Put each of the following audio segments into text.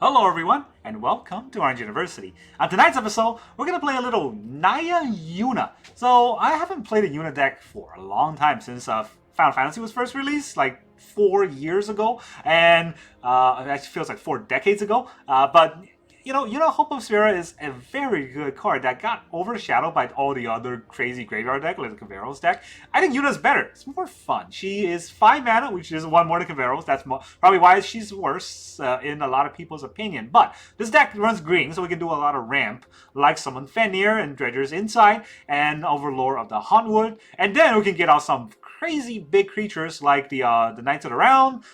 Hello everyone, and welcome to Orange University. On tonight's episode, we're going to play a little Naya Yuna. So, I haven't played a Yuna deck for a long time, since Final Fantasy was first released, like 4 years ago, and it actually feels like 4 decades ago. But Yuna Hope of Sphera is a very good card that got overshadowed by all the other crazy graveyard deck, like the Kavaero's deck. I think Yuna's better. It's more fun. She is 5 mana, which is 1 more than Kavaero's. That's probably why she's worse in a lot of people's opinion. But this deck runs green, so we can do a lot of ramp, like Summon Fenrir and Dredger's Inside, and Overlord of the Huntwood. And then we can get out some crazy big creatures like the Knights of the Round,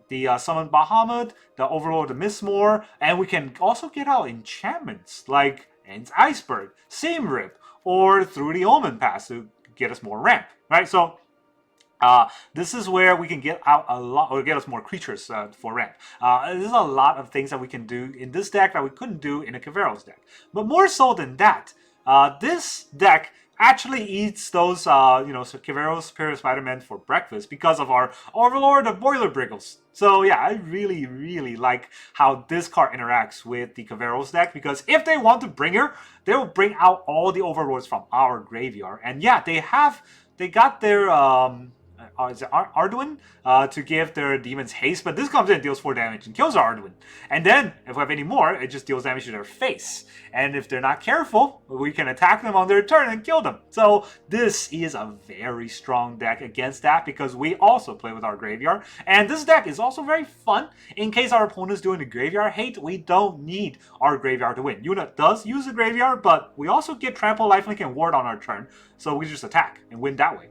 the Summon Bahamut, the Overlord, the Mistmore, and we can also get out enchantments like Iceberg, Rip, or Through the Omen Pass to get us more ramp, right? So this is where we can get out a lot, or get us more creatures for ramp. There's a lot of things that we can do in this deck that we couldn't do in a Kavaero's deck. But more so than that, this deck actually eats those, Kavaero's Superior Spiderman for breakfast because of our Overlord of Boilerbilges. So yeah, I really, really like how this card interacts with the Kavaero's deck, because if they want to bring her, they will bring out all the Overlords from our graveyard. And yeah, they got their is it Arduin to give their demons haste, but this comes in and deals 4 damage and kills our Arduin. And then, if we have any more, it just deals damage to their face. And if they're not careful, we can attack them on their turn and kill them. So this is a very strong deck against that, because we also play with our graveyard. And this deck is also very fun. In case our opponent's doing the graveyard hate, we don't need our graveyard to win. Yuna does use the graveyard, but we also get Trample, Lifelink, and Ward on our turn. So we just attack and win that way.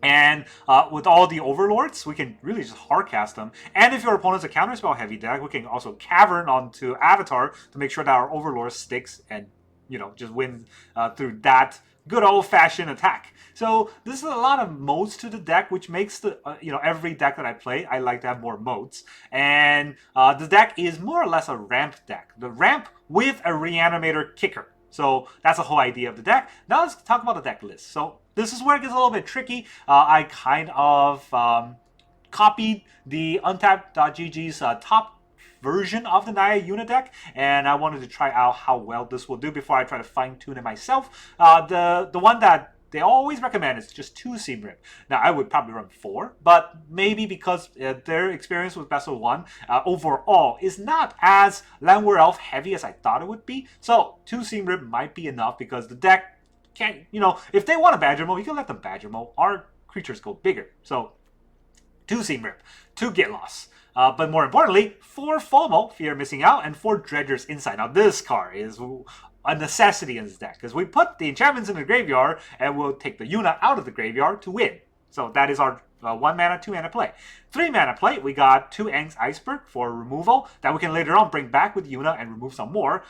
And with all the Overlords, we can really just hardcast them. And if your opponent's a counterspell heavy deck, we can also Cavern onto Avatar to make sure that our Overlord sticks and, just win through that good old-fashioned attack. So this is a lot of modes to the deck, which makes the every deck that I play, I like to have more modes. And the deck is more or less a ramp deck. The ramp with a reanimator kicker. So that's the whole idea of the deck. Now let's talk about the deck list. So this is where it gets a little bit tricky. I kind of copied the Untapped.gg's top version of the Naya Yuna deck, and I wanted to try out how well this will do before I try to fine-tune it myself. The one that they always recommend is just 2 Rip. Now, I would probably run 4, but maybe because their experience with Vessel 1 overall is not as Landward Elf heavy as I thought it would be. So 2 Rip might be enough, because the deck can't, if they want a Badger Mode, you can let them Badger Mode. Our creatures go bigger. So 2 Rip, 2 Get Lost. But more importantly, 4 FOMO, Fear of Missing Out, and 4 Dredger's Insight. Now, this card is a necessity in this deck, because we put the enchantments in the graveyard, and we'll take the Yuna out of the graveyard to win. So that is our 1 mana, 2 mana play. 3 mana play, we got 2 Aang's Iceberg for removal that we can later on bring back with Yuna and remove some more.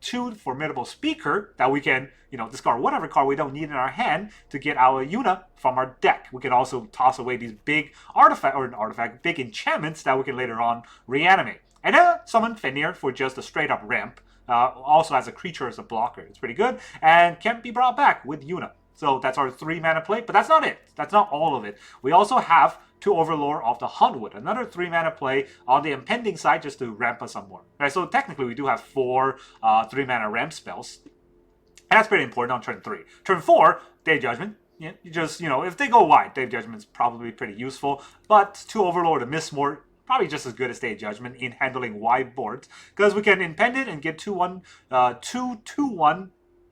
2 Formidable Speaker that we can, discard whatever card we don't need in our hand to get our Yuna from our deck. We can also toss away these big big enchantments that we can later on reanimate. And then summon Fenrir for just a straight up ramp. Also has a creature as a blocker. It's pretty good, and can be brought back with Yuna. So that's our 3 mana play, but that's not it. That's not all of it. We also have 2 Overlord of the Huntwood, another 3 mana play on the impending side just to ramp us some more. Right, so technically we do have 4 3 mana ramp spells. And that's pretty important on turn 3. Turn 4, Day of Judgment. Yeah, you just, if they go wide, Day of Judgment's probably pretty useful. But 2 Overlord and Mistmore, probably just as good as Day of Judgment in handling wide boards, because we can impend it and get 2/1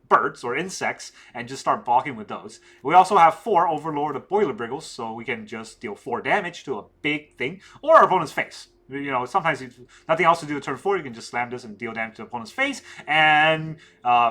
birds or insects and just start blocking with those. We also have 4 Overlord of Boilerbilges, so we can just deal 4 damage to a big thing, or our opponent's face. Sometimes if nothing else to do at turn 4, you can just slam this and deal damage to the opponent's face and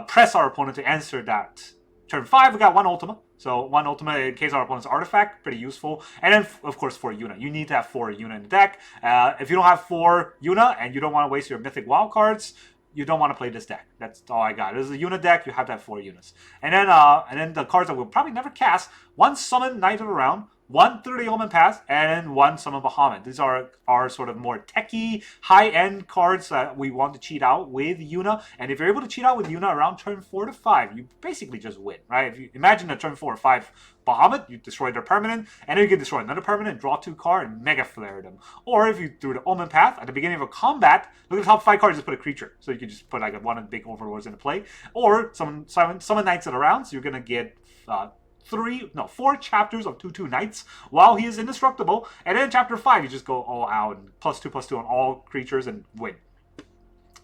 press our opponent to answer that. Turn 5, we got 1 Ultima. So 1 Ultima in case our opponent's artifact, pretty useful. And then, of course, 4 Yuna. You need to have 4 Yuna in the deck. If you don't have 4 Yuna and you don't want to waste your Mythic Wildcards, you don't want to play this deck. That's all I got. This is a Yuna deck. You have to have 4 Yunas. And then the cards that we'll probably never cast. 1 Summon Knight of the Round, one through the Omen Path, and one Summon Bahamut. These are our sort of more techie, high-end cards that we want to cheat out with Yuna. And if you're able to cheat out with Yuna around turn 4 to 5, you basically just win, right? If you imagine a turn 4 or 5 Bahamut, you destroy their permanent, and then you can destroy another permanent, draw 2 cards, and Mega Flare them. Or if you do the Omen Path, at the beginning of a combat, look at the top 5 cards, just put a creature. So you can just put like one of the big Overlords into play. Or summon Knights at a round, so you're going to get 4 chapters of 2/2 Knights while he is indestructible. And then in chapter 5, you just go all out and +2/+2 on all creatures and win.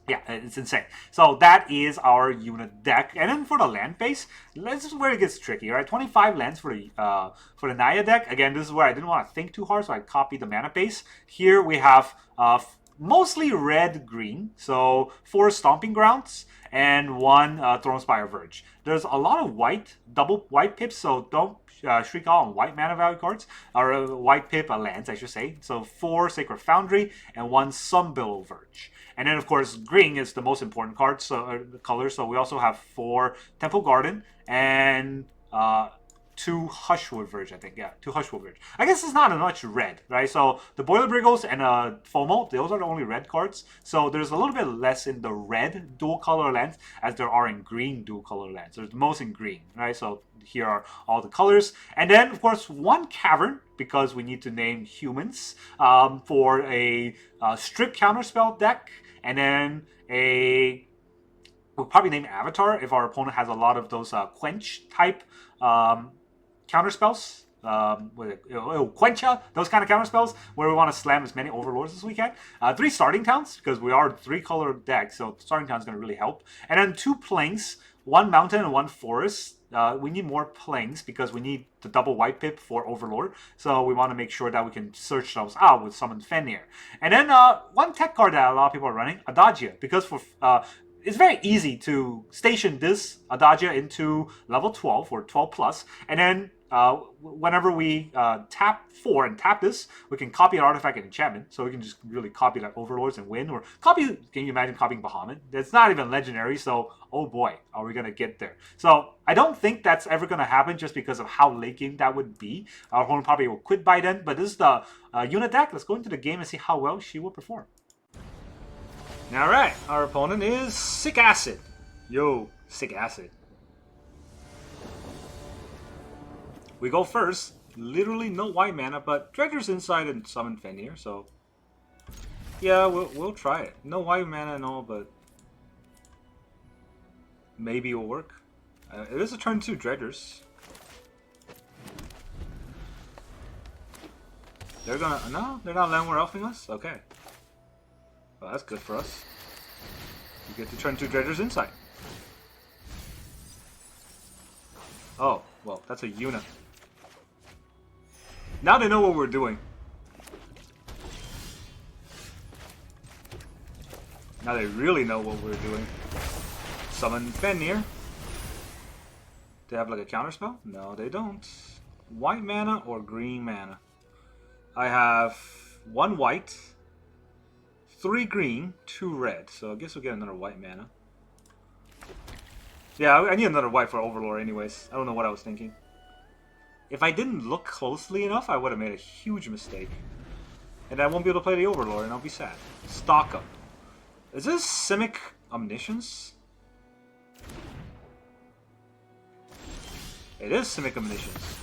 Yeah, it's insane. So that is our unit deck. And then for the land base, this is where it gets tricky, right? 25 lands for the Naya deck. Again, this is where I didn't want to think too hard, so I copied the mana base. Here we have mostly red-green, so 4 Stomping Grounds and 1 Thronespire Verge. There's a lot of double white pips, so don't shriek out on white mana value cards, or white pip lands, I should say. So 4 Sacred Foundry and 1 Sunbillow Verge. And then, of course, green is the most important card, color. So we also have 4 Temple Garden and 2 Hushwood Verge, I think. Yeah, 2 Hushwood Verge. I guess it's not much red, right? So the Boilerbilges and FOMO, those are the only red cards. So there's a little bit less in the red dual color lands as there are in green dual color lands. There's most in green, right? So here are all the colors. And then, of course, 1 Cavern, because we need to name humans, for a strip counterspell deck. And then we'll probably name Avatar if our opponent has a lot of those quench type counterspells. Quencha, those kind of counterspells where we want to slam as many Overlords as we can. 3 Starting Towns, because we are 3-color deck, so Starting Town is going to really help. And then 2 Plains, 1 Mountain and 1 Forest. We need more Plains because we need the double white pip for Overlord. So we want to make sure that we can search those out with Summon Fenrir. And then 1 tech card that a lot of people are running, Adagia, because for it's very easy to station this Adagia into level 12 or 12 plus, and then whenever we tap 4 and tap this, we can copy an artifact and enchantment, so we can just really copy like Overlords and win, or can you imagine copying Bahamut? It's not even legendary, so oh boy, are we going to get there. So I don't think that's ever going to happen just because of how late game that would be. Our opponent probably will quit by then, but this is the unit deck. Let's go into the game and see how well she will perform. Alright, our opponent is Sick Acid. Yo, Sick Acid. We go first. Literally no white mana, but Dredger's inside and Summon Fenrir, so yeah, we'll try it. No white mana and all, but maybe it'll work. It is a turn 2 Dredgers. They're not Landward Elfing us? Okay. Well, that's good for us. We get to turn 2 Dredgers inside. Oh, well, that's a unit. Now they know what we're doing. Now they really know what we're doing. Summon Fenrir. They have like a counterspell? No, they don't. White mana or green mana? I have 1 white, 3 green, 2 red. So I guess we'll get another white mana. Yeah, I need another white for Overlord anyways. I don't know what I was thinking. If I didn't look closely enough, I would have made a huge mistake. And I won't be able to play the Overlord, and I'll be sad. Stock up. Is this Simic Omniscience? It is Simic Omniscience.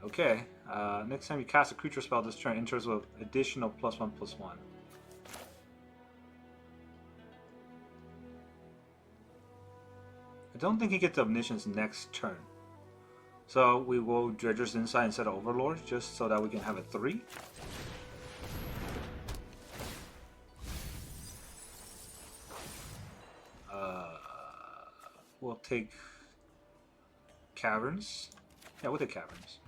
Okay. Next time you cast a creature spell this turn, enters with additional +1/+1. I don't think he gets the Omniscience next turn. So we will Dredger's Inside instead of Overlord, just so that we can have a 3. We'll take Caverns. Yeah, we'll take Caverns.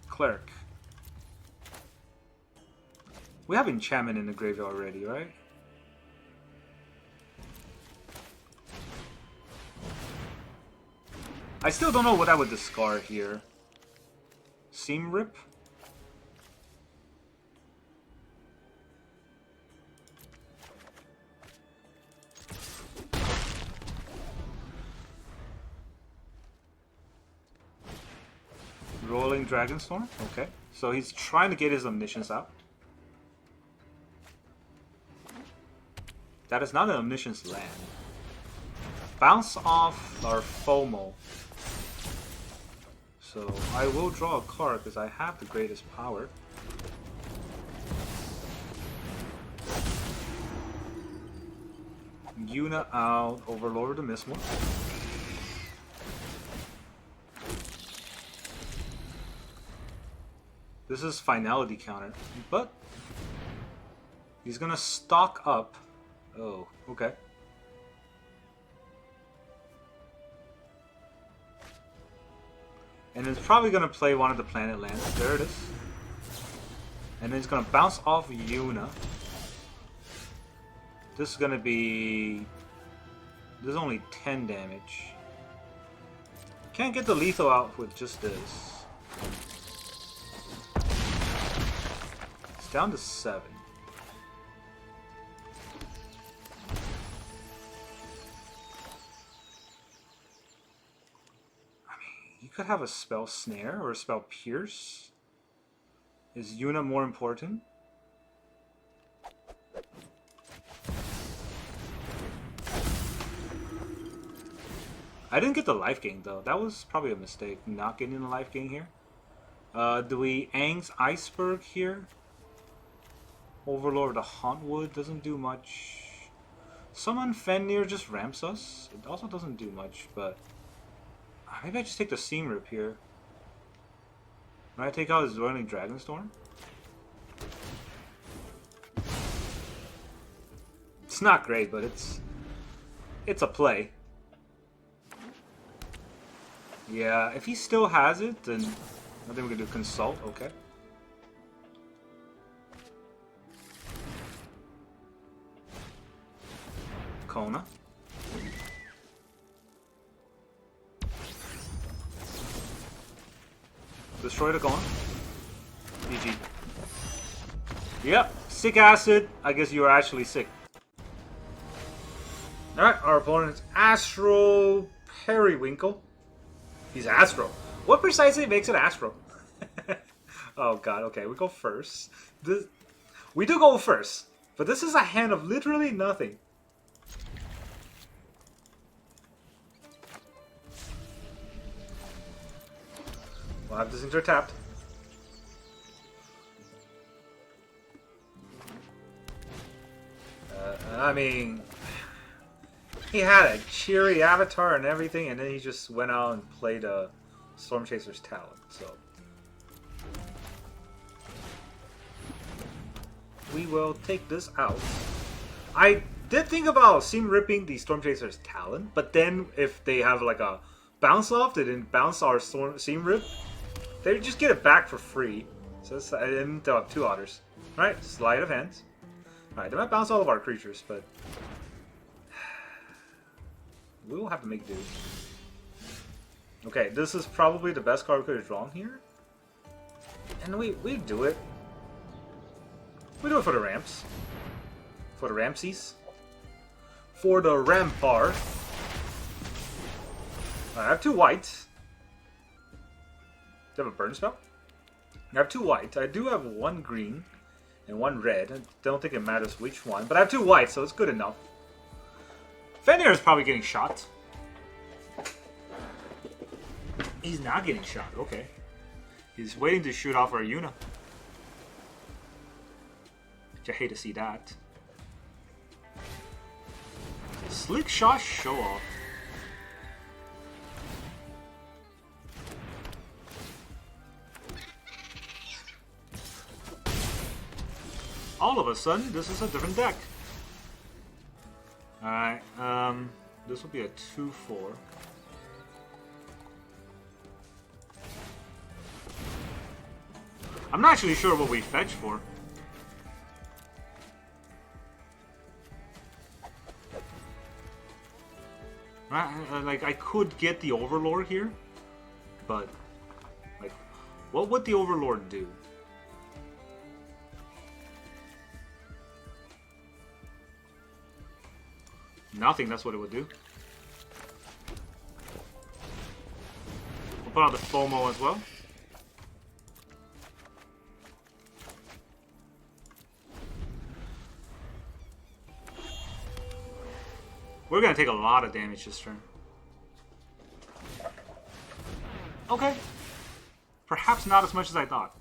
Cleric. We have enchantment in the graveyard already, right? I still don't know what I would discard here. Seam Rip? Whirling Dragonstorm. Okay. So he's trying to get his Omniscience out. That is not an Omniscience land. Bounce off our FOMO. So I will draw a card because I have the greatest power. Yuna out, Overlord to miss one. This is finality counter, but he's gonna stock up. Oh, okay. And it's probably gonna play one of the planet lands. There it is. And then it's gonna bounce off Yuna. This is gonna be... This is only 10 damage. Can't get the lethal out with just this. It's down to 7. You could have a spell snare or a spell pierce. Is Yuna more important? I didn't get the life gain though. That was probably a mistake, not getting the life gain here. Do we Aang's Iceberg here? Overlord the Huntwood doesn't do much. Summon Fenrir just ramps us. It also doesn't do much, but maybe I just take the Seam Rip here. When I take out his Whirling Dragonstorm? It's not great, but it's a play. Yeah, if he still has it, then I think we can do Consult, okay. Kona. Destroy the Kona. GG. Yep, sick acid. I guess you are actually sick. Alright, our opponent's Astro Periwinkle. He's Astro. What precisely makes it Astro? Oh god, okay, we go first. We do go first, but this is a hand of literally nothing. We'll have this into tapped. I mean, he had a cheery avatar and everything, and then he just went out and played a Storm Chaser's Talon, so. We will take this out. I did think about Seam Ripping the Storm Chaser's Talon, but then if they have like a bounce off, they didn't bounce our Seam Rip, they would just get it back for free. So I didn't have 2 otters. Alright, sleight of hands. Alright, they might bounce all of our creatures, but we will have to make do. Okay, this is probably the best card we could have drawn here. And we do it. We do it for the ramps. For the Ramses. For the Rampart. I have 2 whites. Do you have a burn spell? I have 2 white. I do have 1 green and 1 red. I don't think it matters which one, but I have 2 white, so it's good enough. Fenrir is probably getting shot. He's not getting shot, okay. He's waiting to shoot off our Yuna. I hate to see that. Slick shot show off. All of a sudden, this is a different deck. Alright, this will be a 2-4. I'm not actually sure what we fetch for. Like, I could get the Overlord here, but, like, what would the Overlord do? Nothing, that's what it would do. We'll put out the FOMO as well. We're gonna take a lot of damage this turn. Okay. Perhaps not as much as I thought.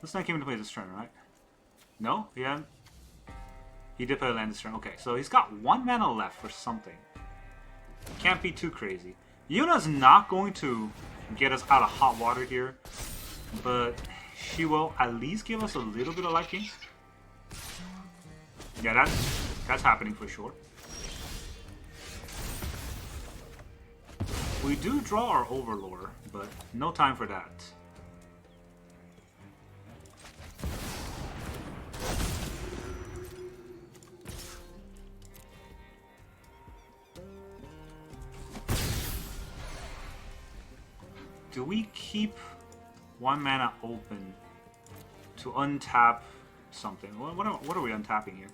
This knight came into play this turn, right? No? Yeah. He did play a land this turn. Okay, so he's got 1 mana left for something. Can't be too crazy. Yuna's not going to get us out of hot water here, but she will at least give us a little bit of life gain. Yeah, that's happening for sure. We do draw our Overlord, but no time for that. Do we keep 1 mana open to untap something? What are we untapping here?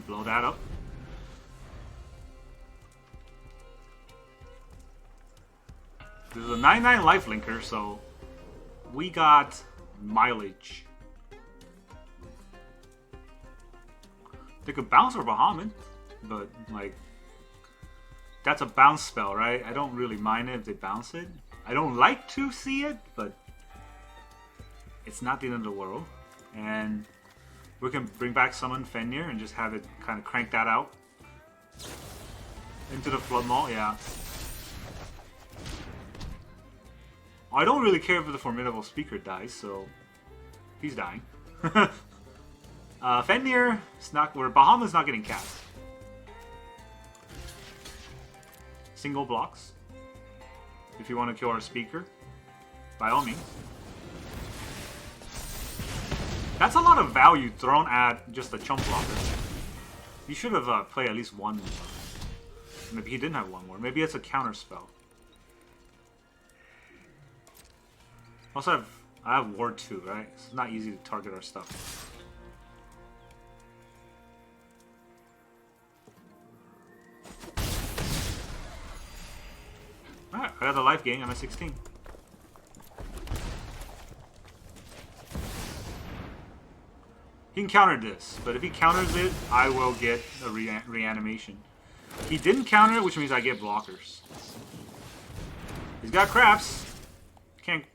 Blow that up. This is a 9/9 lifelinker, so we got mileage. They could bounce our Bahamut, but like that's a bounce spell, right? I don't really mind it if they bounce it. I don't like to see it, but it's not the end of the world. And we can bring back Summon Fenrir and just have it kind of crank that out. Into the Flood Maul, yeah. I don't really care if the Formidable Speaker dies, so he's dying. Fenrir, where Bahamut's not getting cast. Single blocks. If you want to kill our Speaker, by all means. That's a lot of value thrown at just a chump blocker. You should have played at least 1 more. Maybe he didn't have 1 more. Maybe it's a counter spell. Also, I have Ward 2, right? It's not easy to target our stuff. Alright, I got the life gain. I'm at 16. He can counter this, but if he counters it, I will get a reanimation. He didn't counter it, which means I get blockers. He's got craps.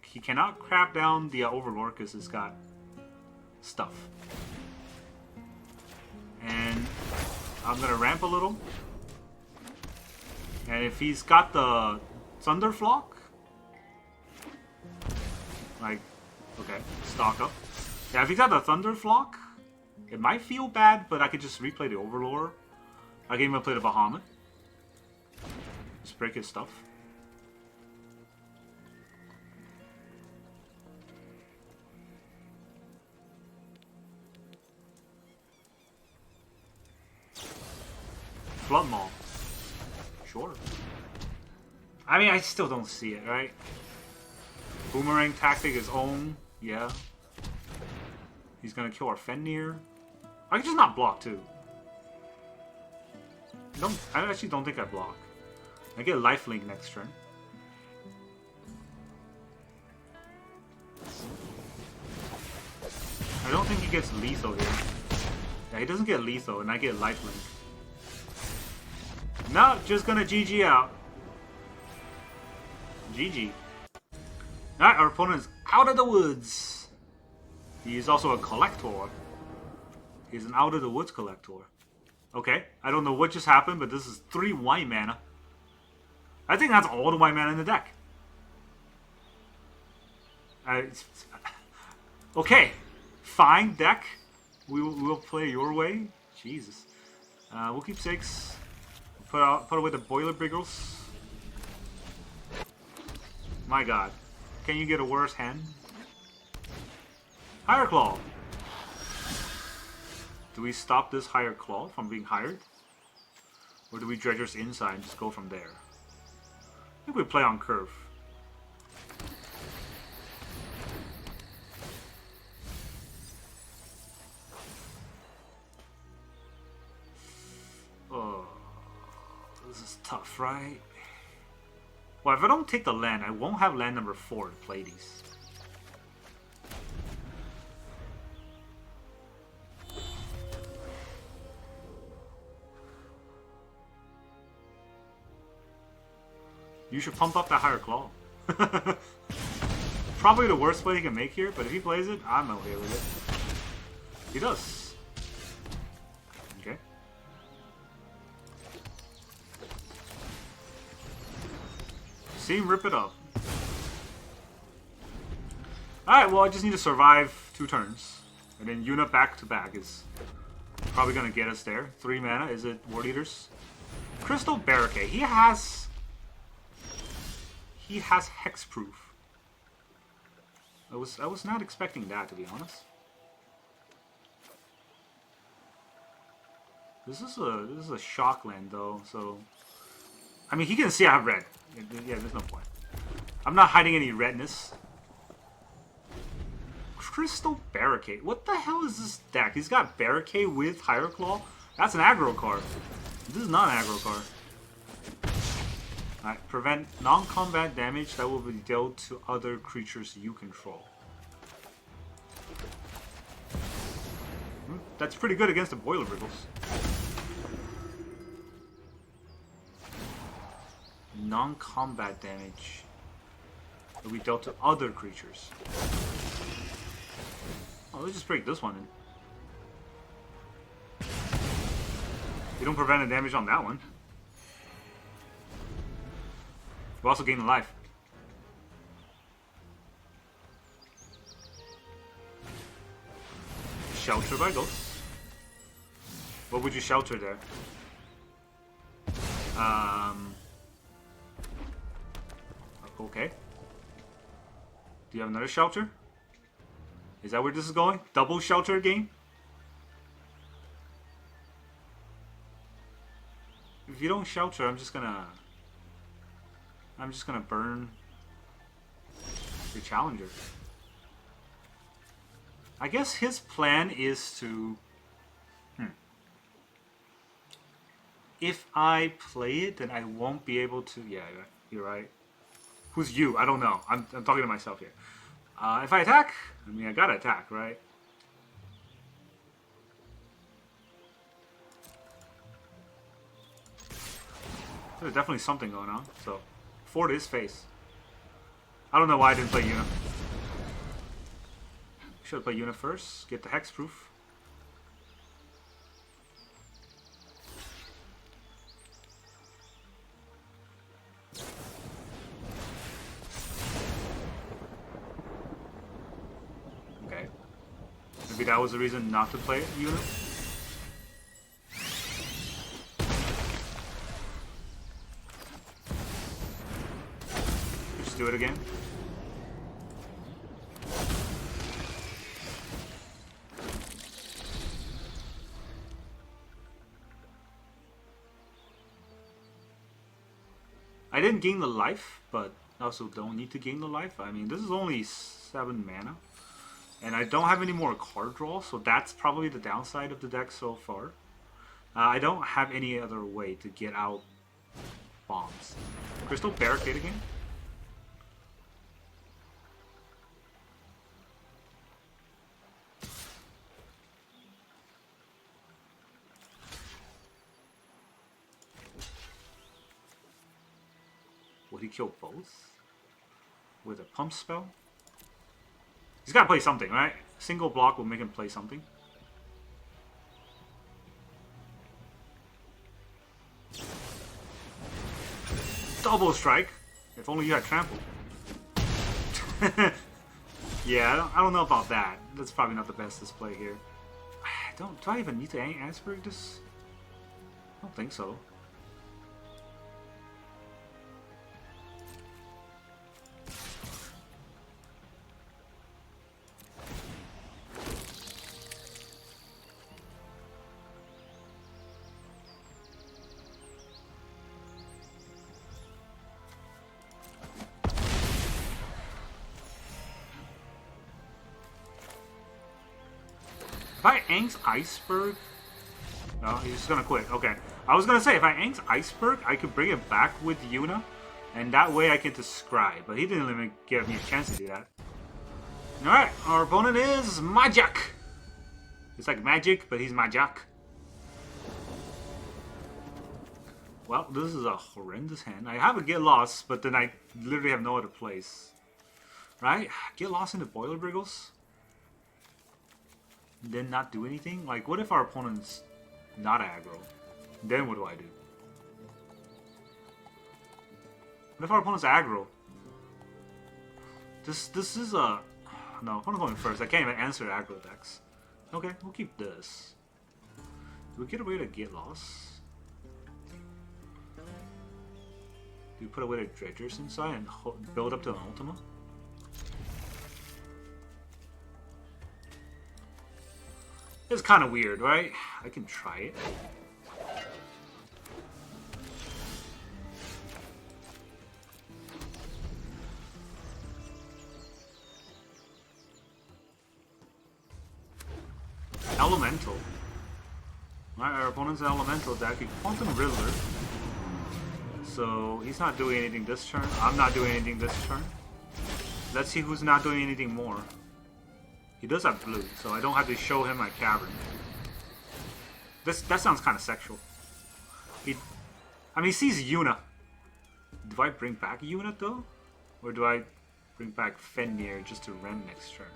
He cannot crap down the Overlord because it's got stuff. And I'm gonna ramp a little. And if he's got the Thunderflock, like, okay, stock up. Yeah, if he's got the Thunderflock, it might feel bad, but I could just replay the Overlord. I can even play the Bahamut. Just break his stuff. Flood Maul. Sure. I mean, I still don't see it, right? Boomerang tactic is own. Yeah. He's gonna kill our Fenrir. I can just not block too. I actually don't think I block. I get lifelink next turn. I don't think he gets lethal here. Yeah, he doesn't get lethal, and I get lifelink. No, just gonna GG out. GG. Alright, our opponent is out of the woods. He is also a collector. He's an out of the woods collector. Okay, I don't know what just happened, but this is 3 white mana. I think that's all the white mana in the deck. Okay, fine deck. We will play your way. Jesus. We'll keep 6. Put away the Boilerbilges. My god. Can you get a worse hand? Higher Claw. Do we stop this Higher Claw from being hired? Or do we Dredger's inside and just go from there? I think we play on curve. Oh, this is tough, right? Well, if I don't take the land, I won't have land number 4 to play these. You should pump up that higher claw. Probably the worst play he can make here, but if he plays it, I'm okay with it. He does. Okay. See him rip it up. Alright, well I just need to survive 2 turns. And then Yuna back to back is probably gonna get us there. 3 mana, is it Ward Eaters? Crystal Barricade. He has hexproof. I was not expecting that, to be honest. This is a shock land though, so I mean he can see I have red. Yeah, there's no point. I'm not hiding any redness. Crystal Barricade. What the hell is this deck? He's got Barricade with Higher Claw? That's an aggro card. This is not an aggro card. Alright, prevent non-combat damage that will be dealt to other creatures you control. That's pretty good against the Boilerbilges. Non-combat damage that will be dealt to other creatures. Oh, let's just break this one in. You don't prevent the damage on that one. We also gain a life. Shelter by Ghosts. What would you shelter there? Okay. Do you have another shelter? Is that where this is going? Double shelter game? If you don't shelter, I'm just gonna burn your challenger. I guess his plan is to... If I play it, then I won't be able to... Yeah, you're right. Who's you? I don't know. I'm talking to myself here. If I attack, I mean, I gotta attack, right? There's definitely something going on, so... Fort his face. I don't know why I didn't play Yuna. Should have played Yuna first. Get the hexproof. Okay. Maybe that was the reason not to play Yuna. Just do it again. I didn't gain the life, but I also don't need to gain the life. I mean, this is only 7 mana. And I don't have any more card draw, so that's probably the downside of the deck so far. I don't have any other way to get out bombs. Crystal Barricade again? Would he kill both? With a pump spell? He's gotta play something, right? Single block will make him play something. Double strike! If only you had trample. Yeah, I don't know about that. That's probably not the best display here. Do I even need to Iceberg this? I don't think so. If I Aang's Iceberg... No, he's just gonna quit. Okay. I was gonna say, if I Aang's Iceberg, I could bring it back with Yuna, and that way I can describe. But he didn't even give me a chance to do that. Alright, our opponent is Majak. It's like magic, but he's Majak. Well, this is a horrendous hand. I have a Get Lost, but then I literally have no other place. Right? Get Lost into Boilerbilges? Then not do anything? Like, what if our opponent's not aggro? Then what do I do? What if our opponent's aggro? This is a... No, I'm going first. I can't even answer aggro decks. Okay, we'll keep this. Do we get away to Get Lost? Do we put away the Dredgers inside and build up to an Ultima? It's kind of weird, right? I can try it. Elemental. Our opponent's an elemental deck. Quantum Riddler. So he's not doing anything this turn. I'm not doing anything this turn. Let's see who's not doing anything more. He does have blue, so I don't have to show him my Cavern. That sounds kind of sexual. He sees Yuna. Do I bring back Yuna though? Or do I bring back Fenrir just to rend next turn?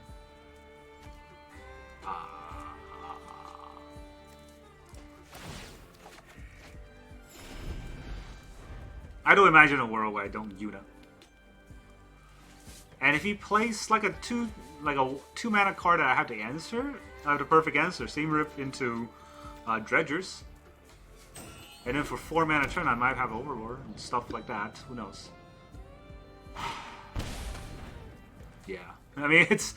I don't imagine a world where I don't Yuna. And if he plays like a two mana card that I have to answer, I have the perfect answer. Same rip into Dredgers. And then for 4 mana turn, I might have Overlord and stuff like that. Who knows? Yeah, I mean it's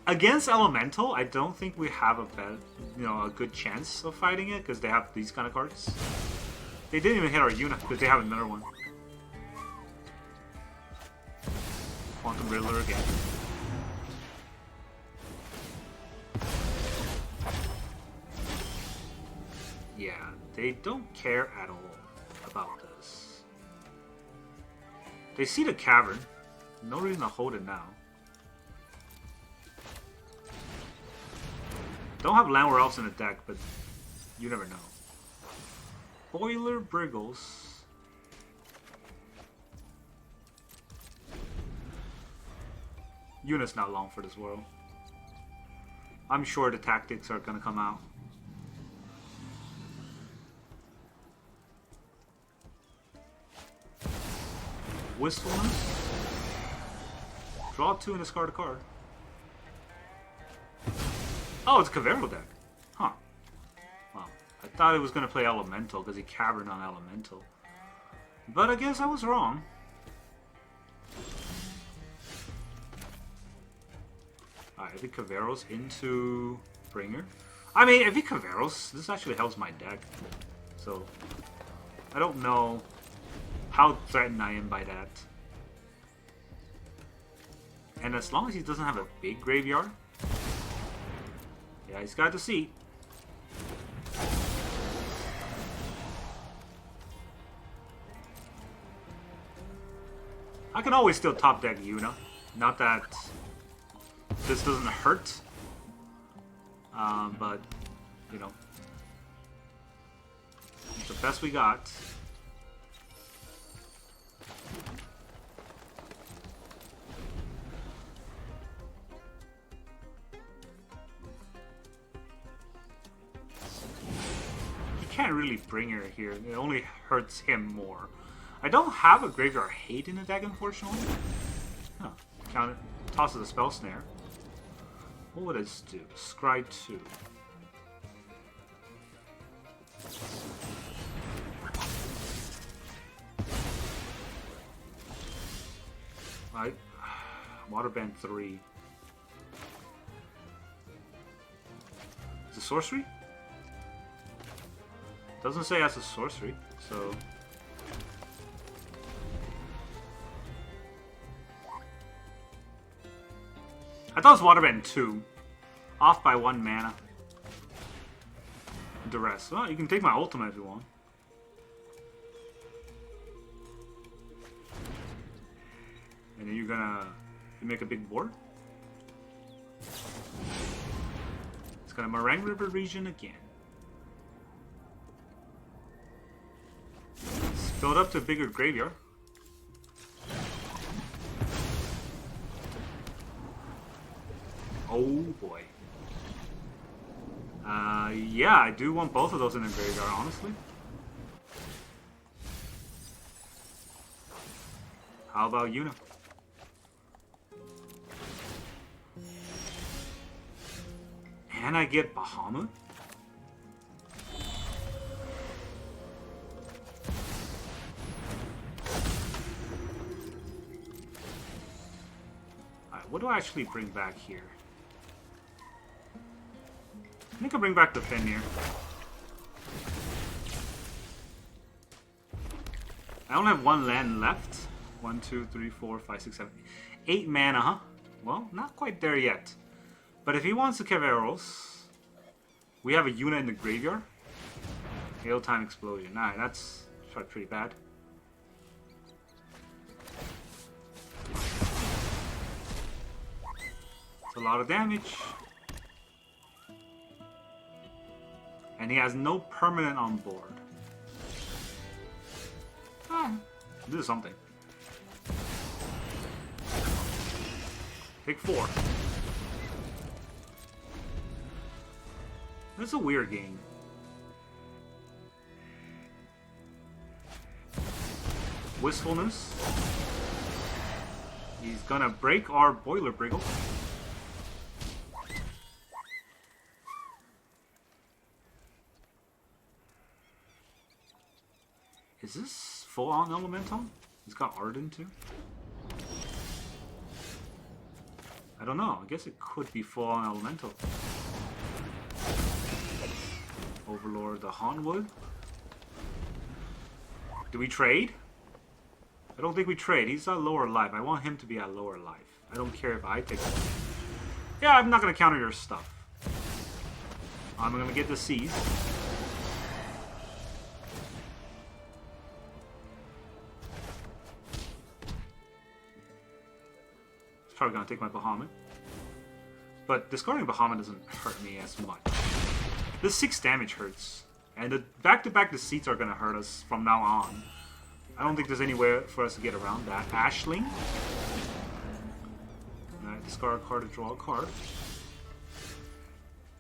against Elemental. I don't think we have a good chance of fighting it because they have these kind of cards. They didn't even hit our Yuna because they have another one. Quantum Riddler again. Yeah, they don't care at all about this. They see the Cavern. No reason to hold it now. Don't have Land Elves in the deck, but you never know. Boilerbilges. Yuna's not long for this world. I'm sure the tactics are gonna come out. Wistfulness. Draw 2 and discard a card. Oh, it's a Kavaero deck. Huh. Well, I thought it was going to play Elemental because he Cavern on Elemental. But I guess I was wrong. Alright, if he Kavaeros into Bringer. I mean, if he Kavaeros, this actually helps my deck. So, I don't know how threatened I am by that. And as long as he doesn't have a big graveyard. Yeah, he's got the seat. I can always still top deck Yuna. Not that this doesn't hurt. But, you know. It's the best we got. Can't really bring her here. It only hurts him more. I don't have a Graveyard Hate in the deck, unfortunately. Huh. Count it. Tosses a Spell Snare. What would this do? Scry 2. Right. Waterband 3. Is it sorcery? Doesn't say that's a sorcery, so... I thought it was Waterbend 2. Off by 1 mana. Duress. Well, you can take my ultimate if you want. And then you're gonna make a big board. It's gonna Meringue River region again. Build up to a bigger graveyard. Oh boy. Yeah, I do want both of those in the graveyard, honestly. How about Yuna? And I get Bahamut? Alright, what do I actually bring back here? I think I'll bring back the Fenrir. I only have one land left. 1, 2, 3, 4, 5, 6, 7, 8 mana, huh? Well, not quite there yet. But if he wants the Kavaeros, we have a Yuna in the graveyard. Hail Time Explosion. Nah, that's pretty bad. It's a lot of damage. And he has no permanent on board. This is something. Take 4. This is a weird game. Wistfulness. He's gonna break our Boilerbilges. Is this full on Elemental? He's got Arden too? I don't know. I guess it could be full on Elemental. Overlord the Hushwood. Do we trade? I don't think we trade. He's at lower life. I want him to be at lower life. I don't care if I take it. Yeah, I'm not going to counter your stuff. I'm going to get the C's. It's probably going to take my Bahamut. But discarding Bahamut doesn't hurt me as much. The 6 damage hurts. And the back-to-back deceits are going to hurt us from now on. I don't think there's anywhere for us to get around that. Ashling. Alright, discard a card to draw a card.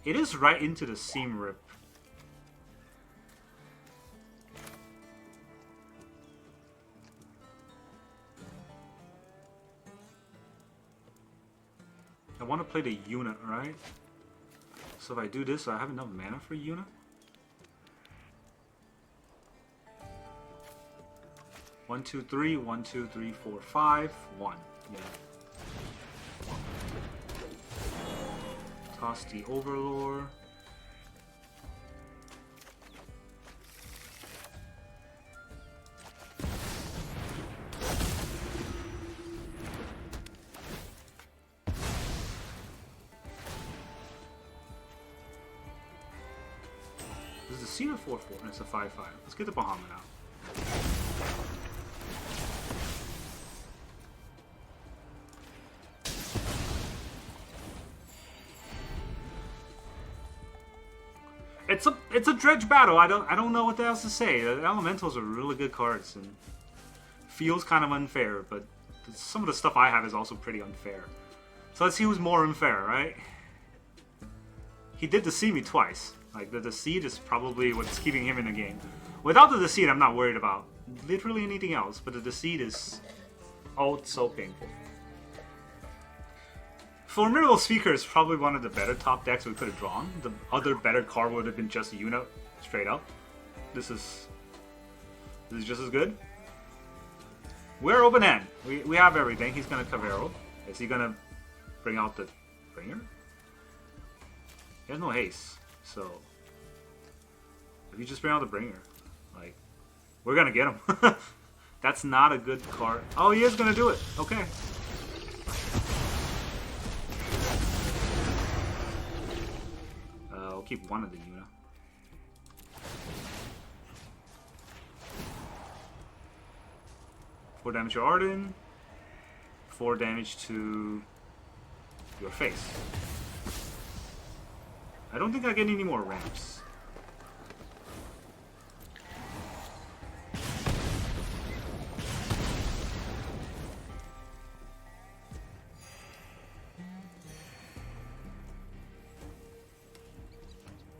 It is right into the Seam Rip. I want to play the Yuna, right? So if I do this, I have enough mana for Yuna? One, two, three, 1, 2, 3, 4, 5, 1. Yeah. Toss the Overlord. This is a C or 4/4, and it's a 5/5. Let's get the Bahamut out. It's a dredge battle. I don't know what else to say. The elementals are really good cards and feels kind of unfair, but some of the stuff I have is also pretty unfair. So let's see who's more unfair, right? He did deceive me twice. Like the deceit is probably what's keeping him in the game. Without the deceit, I'm not worried about literally anything else, but the deceit is it's so painful. Formidable Speaker is probably one of the better top decks we could have drawn. The other better card would have been just Yuna, straight up. This is just as good. We're open end. We have everything. He's gonna Kavaero. Is he gonna bring out the bringer? He has no haste, so if you just bring out the bringer, like we're gonna get him. That's not a good card. Oh, he is gonna do it. Okay. I'll keep one of the Yuna. Four damage to Arden. 4 damage to your face. I don't think I get any more ramps.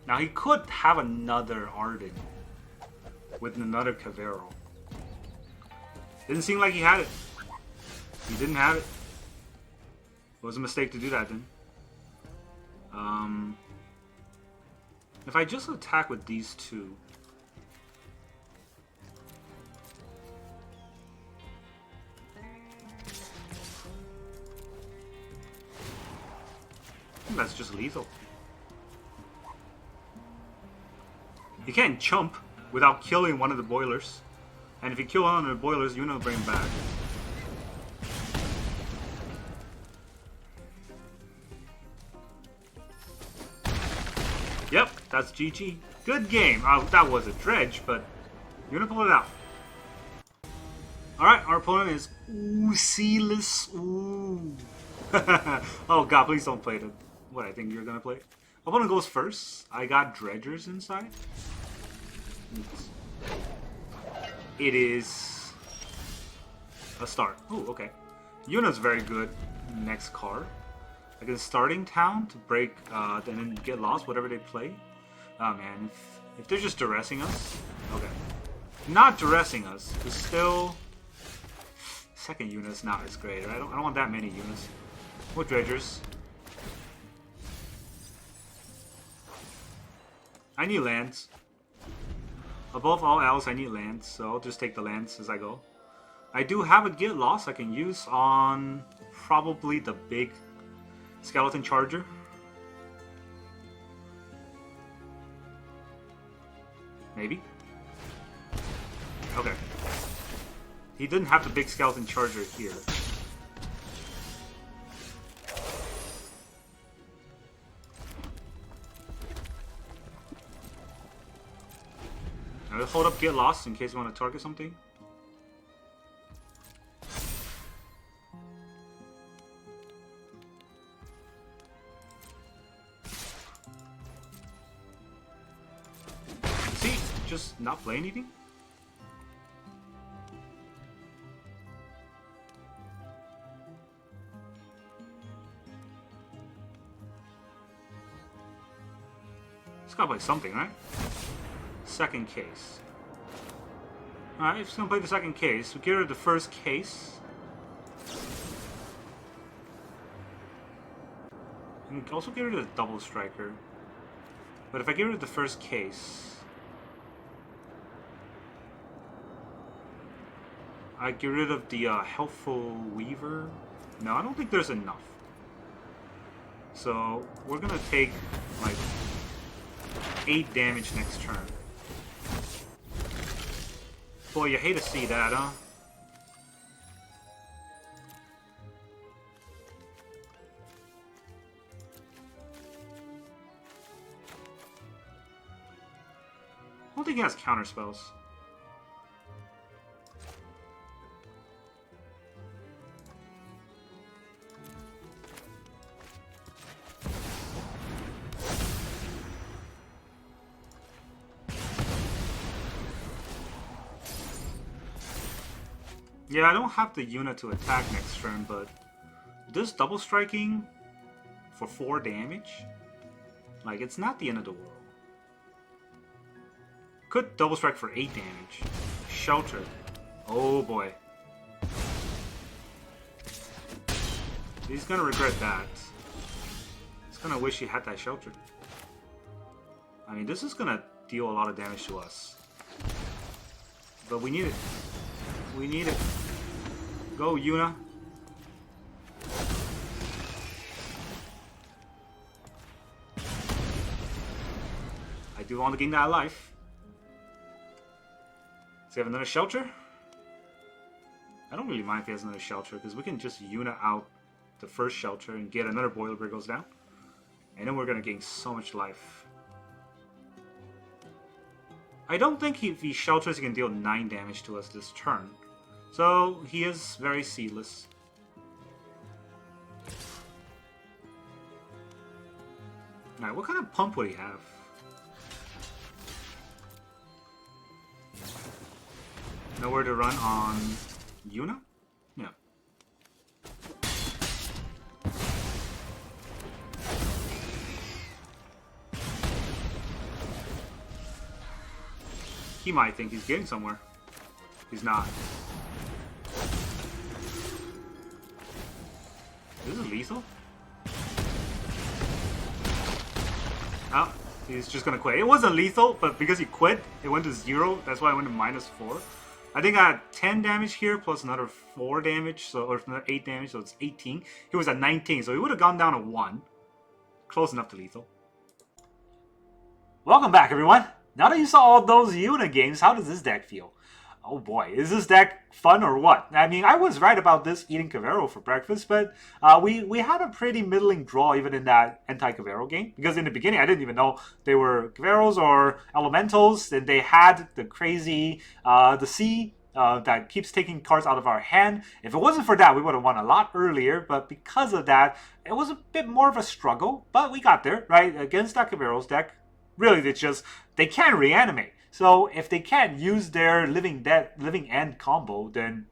Now he could have another Arden with another Kavaero. Didn't seem like he had it. He didn't have it. It was a mistake to do that then. If I just attack with these two. That's just lethal. You can't chump without killing one of the boilers. And if you kill one of the boilers, Yuna will bring him back. Yep, that's GG. Good game. That was a dredge, but Yuna pulled it out. Alright, our opponent is Sealess. Ooh. Oh god, please don't play what I think you're gonna play. Opponent goes first. I got Dredgers inside. It is a start. Oh, okay. Yuna's very good. Next card. Like a starting town to break, and then get lost, whatever they play. Oh man, if they're just duressing us. Okay. Not duressing us. It's still. Second Yuna's not as great. I don't want that many Yunas. What Dredgers? I need lands. Above all else, I need lands, so I'll just take the lands as I go. I do have a Get Lost I can use on probably the big Skeleton Charger. Maybe. Okay. He didn't have the big Skeleton Charger here. I'll hold up Get Lost in case you want to target something. Is he just not play anything? He's gotta play something, right? Second case. Alright, if he's gonna play the second case, we get rid of the first case. And we can also get rid of the double striker. But if I get rid of the first case, I get rid of the helpful weaver. No, I don't think there's enough. So we're gonna take like 8 damage next turn. Boy, you hate to see that, huh? I don't think he has counter spells. Yeah, I don't have the Yuna to attack next turn, but this double striking for 4 damage, like, it's not the end of the world. Could double strike for 8 damage. Shelter. Oh boy. He's gonna regret that. He's gonna wish he had that shelter. I mean, this is gonna deal a lot of damage to us. But we need it. We need it. Go, Yuna. I do want to gain that life. Does he have another shelter? I don't really mind if he has another shelter, because we can just Yuna out the first shelter and get another Boilerbilges down. And then we're going to gain so much life. I don't think if he shelters, he can deal 9 damage to us this turn. So, he is very seedless. Alright, what kind of pump would he have? Nowhere to run on Yuna? Yeah. he might think he's getting somewhere. He's not. Is this lethal? Oh, he's just gonna quit. It wasn't lethal, but because he quit, it went to 0. That's why I went to -4. I think I had 10 damage here, plus another 4 damage, so or another 8 damage, so it's 18. He was at 19, so he would have gone down to 1. Close enough to lethal. Welcome back, everyone. Now that you saw all those Yuna games, how does this deck feel? Oh boy, is this deck fun or what? I mean, I was right about this eating Kavaero for breakfast, but we had a pretty middling draw even in that anti-Kavaero game. Because in the beginning, I didn't even know they were Kavaeros or Elementals, and they had the crazy, the sea that keeps taking cards out of our hand. If it wasn't for that, we would have won a lot earlier, but because of that, it was a bit more of a struggle, but we got there, right? Against that Kavaeros deck, really, it's just, they can reanimate. So if they can't use their living end combo, then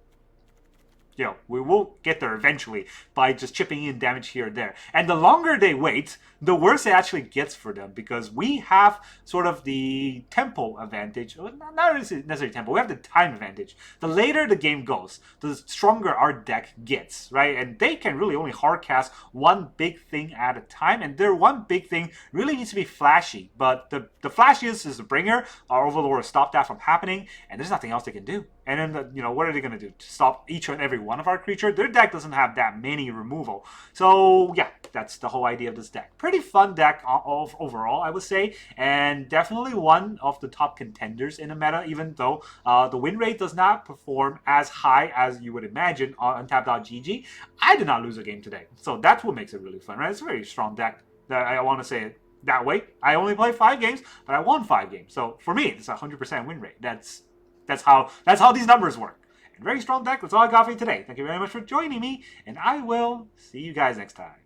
you know, we will get there eventually by just chipping in damage here and there. And the longer they wait, the worse it actually gets for them, because we have sort of the tempo advantage. Not necessarily tempo, we have the time advantage. The later the game goes, the stronger our deck gets, right? And they can really only hardcast one big thing at a time, and their one big thing really needs to be flashy. But the flashiest is the bringer. Our Overlord stopped that from happening, and there's nothing else they can do. And then, what are they going to do? To stop each and every one of our creatures? Their deck doesn't have that many removal. So, yeah, that's the whole idea of this deck. Pretty fun deck overall, I would say. And definitely one of the top contenders in the meta, even though the win rate does not perform as high as you would imagine on untap.gg. I did not lose a game today. So that's what makes it really fun, right? It's a very strong deck. I want to say it that way. I only played 5 games, but I won 5 games. So for me, it's a 100% win rate. That's how these numbers work. And very strong deck. That's all I got for you today. Thank you very much for joining me, and I will see you guys next time.